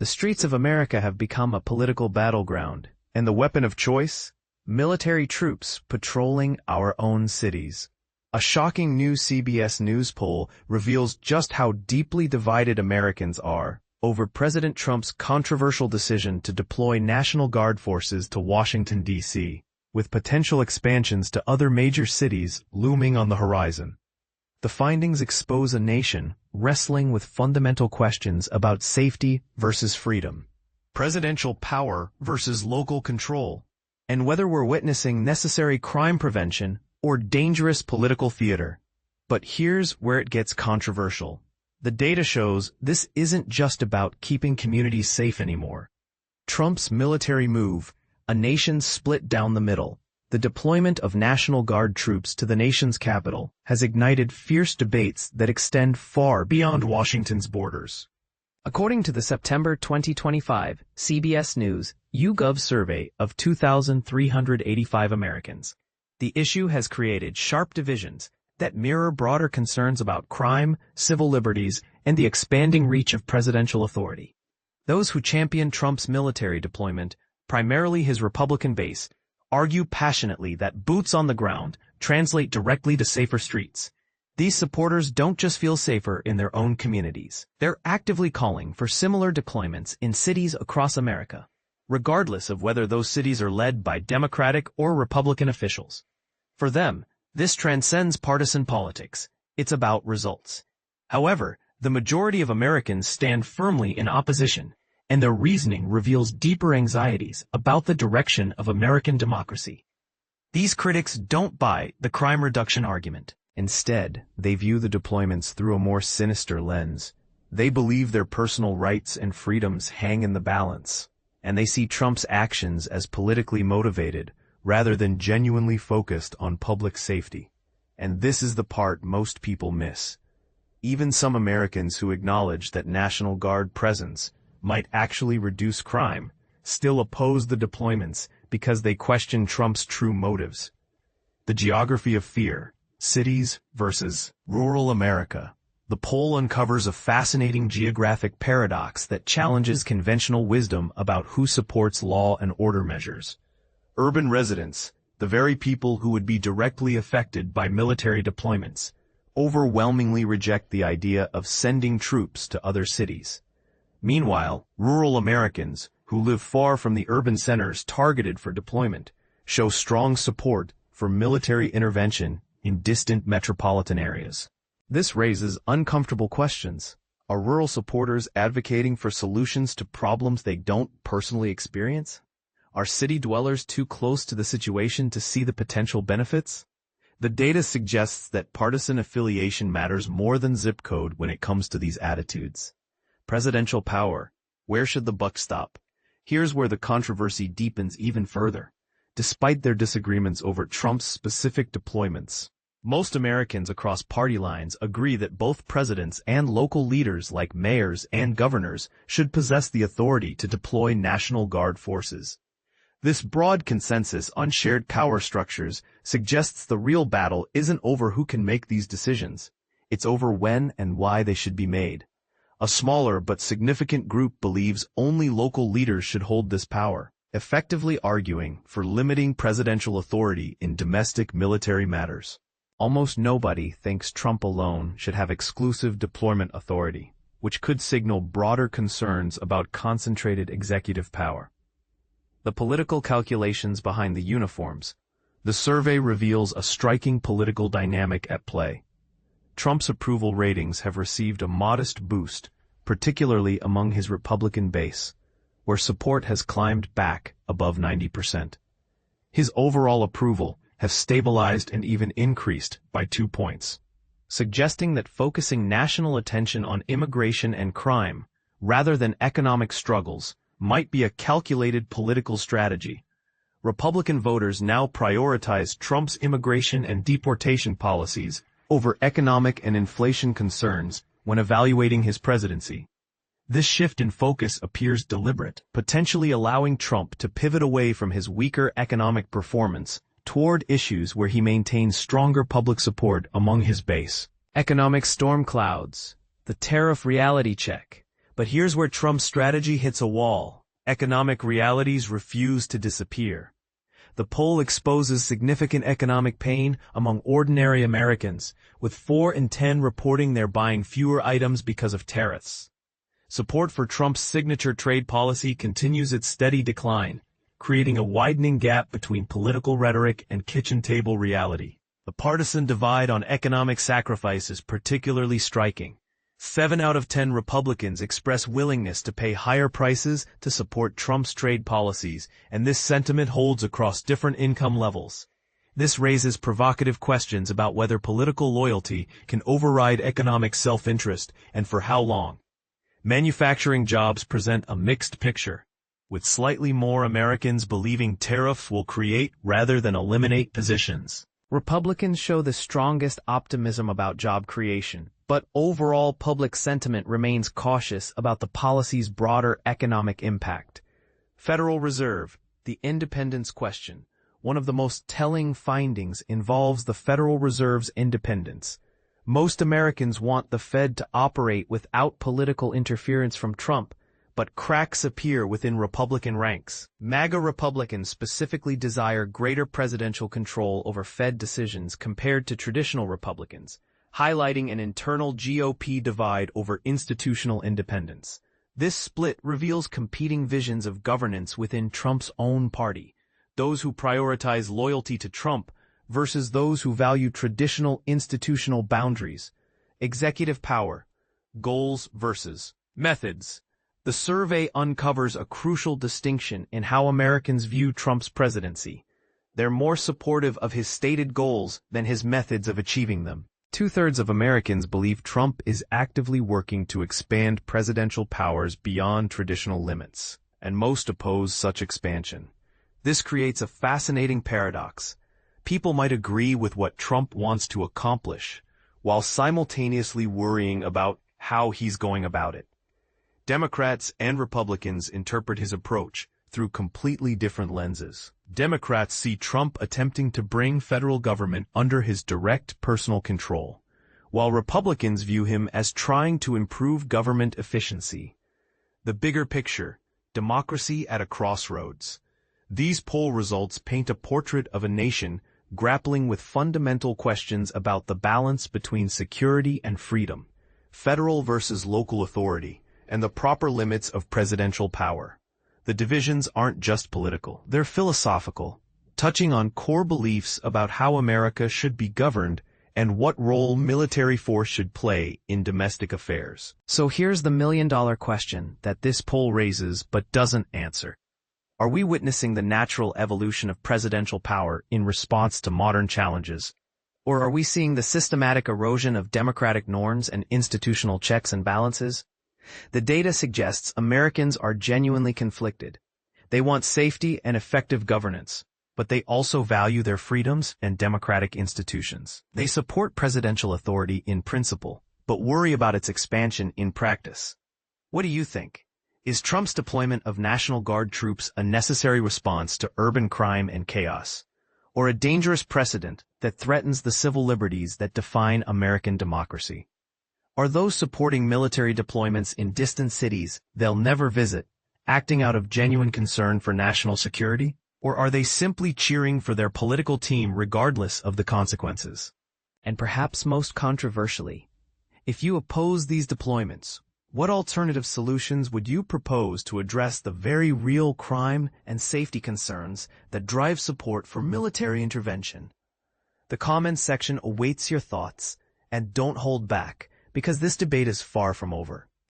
The streets of America have become a political battleground, and the weapon of choice? Military troops patrolling our own cities. A shocking new CBS News poll reveals just how deeply divided Americans are over President Trump's controversial decision to deploy National Guard forces to Washington, D.C., with potential expansions to other major cities looming on the horizon. The findings expose a nation wrestling with fundamental questions about safety versus freedom, presidential power versus local control, and whether we're witnessing necessary crime prevention or dangerous political theater. But here's where it gets controversial. The data shows this isn't just about keeping communities safe anymore. Trump's military move, a nation split down the middle, the deployment of National Guard troops to the nation's capital, has ignited fierce debates that extend far beyond Washington's borders. According to the September 2025 CBS News YouGov survey of 2,385 Americans, the issue has created sharp divisions that mirror broader concerns about crime, civil liberties, and the expanding reach of presidential authority. Those who champion Trump's military deployment, primarily his Republican base, argue passionately that boots on the ground translate directly to safer streets. These supporters don't just feel safer in their own communities. They're actively calling for similar deployments in cities across America, regardless of whether those cities are led by Democratic or Republican officials. For them, this transcends partisan politics. It's about results. However, the majority of Americans stand firmly in opposition, and their reasoning reveals deeper anxieties about the direction of American democracy. These critics don't buy the crime reduction argument. Instead, they view the deployments through a more sinister lens. They believe their personal rights and freedoms hang in the balance, and they see Trump's actions as politically motivated rather than genuinely focused on public safety. And this is the part most people miss. Even some Americans who acknowledge that National Guard presence might actually reduce crime still oppose the deployments because they question Trump's true motives. The geography of fear, cities versus rural America. The poll uncovers a fascinating geographic paradox that challenges conventional wisdom about who supports law and order measures. Urban residents, the very people who would be directly affected by military deployments, overwhelmingly reject the idea of sending troops to other cities. Meanwhile, rural Americans, who live far from the urban centers targeted for deployment, show strong support for military intervention in distant metropolitan areas. This raises uncomfortable questions. Are rural supporters advocating for solutions to problems they don't personally experience? Are city dwellers too close to the situation to see the potential benefits? The data suggests that partisan affiliation matters more than zip code when it comes to these attitudes. Presidential power. Where should the buck stop? Here's where the controversy deepens even further. Despite their disagreements over Trump's specific deployments, most Americans across party lines agree that both presidents and local leaders like mayors and governors should possess the authority to deploy National Guard forces. This broad consensus on shared power structures suggests the real battle isn't over who can make these decisions. It's over when and why they should be made. A smaller but significant group believes only local leaders should hold this power, effectively arguing for limiting presidential authority in domestic military matters. Almost nobody thinks Trump alone should have exclusive deployment authority, which could signal broader concerns about concentrated executive power. The political calculations behind the uniforms. The survey reveals a striking political dynamic at play. Trump's approval ratings have received a modest boost, particularly among his Republican base, where support has climbed back above 90%. His overall approval has stabilized and even increased by 2 points, suggesting that focusing national attention on immigration and crime, rather than economic struggles, might be a calculated political strategy. Republican voters now prioritize Trump's immigration and deportation policies over economic and inflation concerns when evaluating his presidency. This shift in focus appears deliberate, potentially allowing Trump to pivot away from his weaker economic performance toward issues where he maintains stronger public support among his base. Economic storm clouds, the tariff reality check. But here's where Trump's strategy hits a wall. Economic realities refuse to disappear. The poll exposes significant economic pain among ordinary Americans, with 4 in 10 reporting they're buying fewer items because of tariffs. Support for Trump's signature trade policy continues its steady decline, creating a widening gap between political rhetoric and kitchen table reality. The partisan divide on economic sacrifice is particularly striking. 7 out of 10 Republicans express willingness to pay higher prices to support Trump's trade policies, and this sentiment holds across different income levels. This raises provocative questions about whether political loyalty can override economic self-interest, and for how long. Manufacturing jobs present a mixed picture, with slightly more Americans believing tariffs will create rather than eliminate positions. Republicans show the strongest optimism about job creation, but overall public sentiment remains cautious about the policy's broader economic impact. Federal Reserve, the independence question. One of the most telling findings involves the Federal Reserve's independence. Most Americans want the Fed to operate without political interference from Trump, but cracks appear within Republican ranks. MAGA Republicans specifically desire greater presidential control over Fed decisions compared to traditional Republicans, highlighting an internal GOP divide over institutional independence. This split reveals competing visions of governance within Trump's own party, those who prioritize loyalty to Trump versus those who value traditional institutional boundaries. Executive power, goals versus methods. The survey uncovers a crucial distinction in how Americans view Trump's presidency. They're more supportive of his stated goals than his methods of achieving them. 2/3 of Americans believe Trump is actively working to expand presidential powers beyond traditional limits, and most oppose such expansion. This creates a fascinating paradox. People might agree with what Trump wants to accomplish, while simultaneously worrying about how he's going about it. Democrats and Republicans interpret his approach through completely different lenses. Democrats see Trump attempting to bring federal government under his direct personal control, while Republicans view him as trying to improve government efficiency. The bigger picture, democracy at a crossroads. These poll results paint a portrait of a nation grappling with fundamental questions about the balance between security and freedom, federal versus local authority, and the proper limits of presidential power. The divisions aren't just political, they're philosophical, touching on core beliefs about how America should be governed and what role military force should play in domestic affairs. So here's the million-dollar question that this poll raises but doesn't answer. Are we witnessing the natural evolution of presidential power in response to modern challenges? Or are we seeing the systematic erosion of democratic norms and institutional checks and balances? The data suggests Americans are genuinely conflicted. They want safety and effective governance, but they also value their freedoms and democratic institutions. They support presidential authority in principle, but worry about its expansion in practice. What do you think? Is Trump's deployment of National Guard troops a necessary response to urban crime and chaos, or a dangerous precedent that threatens the civil liberties that define American democracy? Are those supporting military deployments in distant cities they'll never visit, acting out of genuine concern for national security? Or are they simply cheering for their political team regardless of the consequences? And perhaps most controversially, if you oppose these deployments, what alternative solutions would you propose to address the very real crime and safety concerns that drive support for military intervention? The comments section awaits your thoughts, and don't hold back, because this debate is far from over.